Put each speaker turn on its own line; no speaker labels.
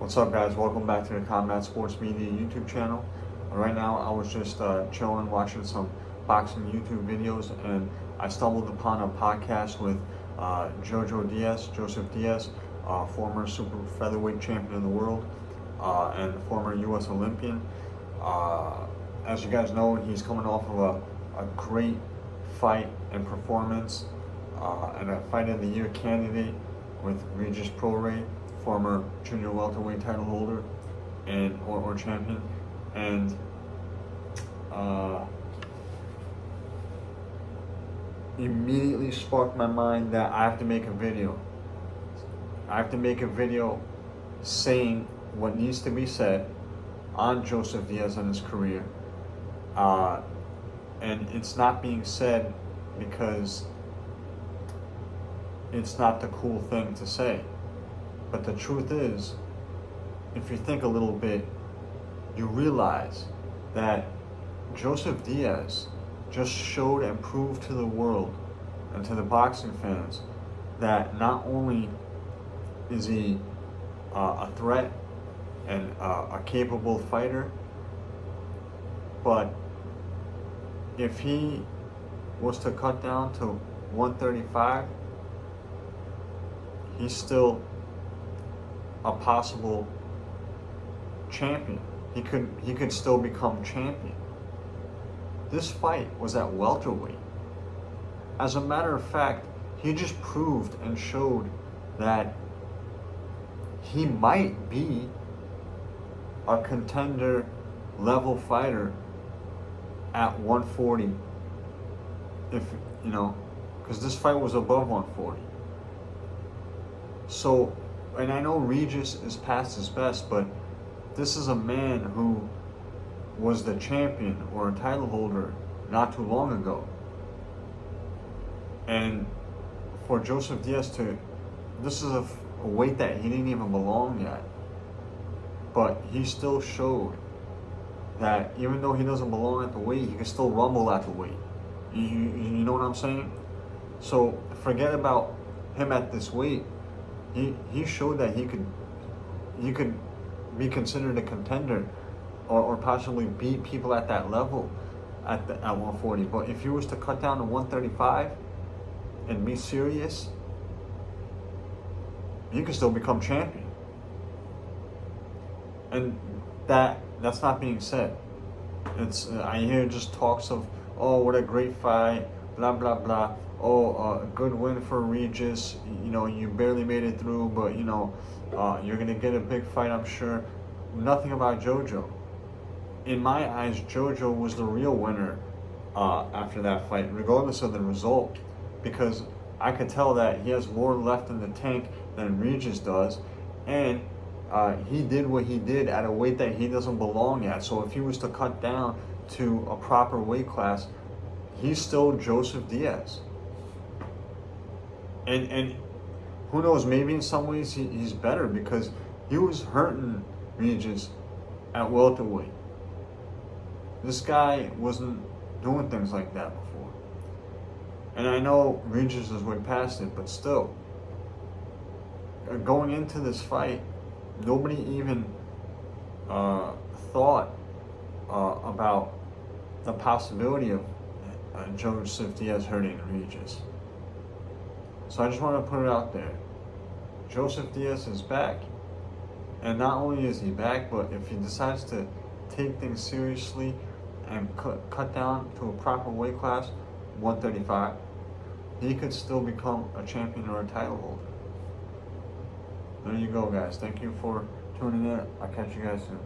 What's up, guys? Welcome back to the Combat Sports Media YouTube channel. Right now I was just chilling, watching some boxing YouTube videos, and I stumbled upon a podcast with Joseph Diaz, former super featherweight champion of the world and former U.S. Olympian. As you guys know, he's coming off of a great fight and performance and a Fight of the Year candidate with Regis Prograis, former junior welterweight title holder and or champion, and immediately sparked my mind that I have to make a video. I have to make a video saying what needs to be said on Joseph Diaz and his career, and it's not being said because it's not the cool thing to say. But the truth is, if you think a little bit, you realize that Joseph Diaz just showed and proved to the world and to the boxing fans that not only is he a threat and a capable fighter, but if he was to cut down to 135, he's still a possible champion. He could still become champion. This fight was at welterweight. As a matter of fact, he just proved and showed that he might be a contender level fighter at 140. If you know, because this fight was above 140. So, and I know Regis is past his best, but this is a man who was the champion or a title holder not too long ago. And for Joseph Diaz this is a weight that he didn't even belong yet. But he still showed that even though he doesn't belong at the weight, he can still rumble at the weight. You know what I'm saying? So forget about him at this weight. He showed that he could be considered a contender or possibly beat people at that level at 140. But if he was to cut down to 135 and be serious, he could still become champion. And that's not being said. It's I hear just talks of, oh, what a great fight, blah blah blah. Oh, a good win for Regis. You know, you barely made it through, but you know, you're gonna get a big fight, I'm sure. Nothing about Jojo. In my eyes, Jojo was the real winner after that fight, regardless of the result, because I could tell that he has more left in the tank than Regis does, and he did what he did at a weight that he doesn't belong at. So if he was to cut down to a proper weight class, he's still Joseph Diaz. And who knows, maybe in some ways he's better, because he was hurting Regis at welterweight. This guy wasn't doing things like that before. And I know Regis is way past it, but still, going into this fight, nobody even thought about the possibility of Joseph Diaz hurting Regis. So I just want to put it out there. Joseph Diaz is back. And not only is he back, but if he decides to take things seriously and cut down to a proper weight class, 135, he could still become a champion or a title holder. There you go, guys. Thank you for tuning in. I'll catch you guys soon.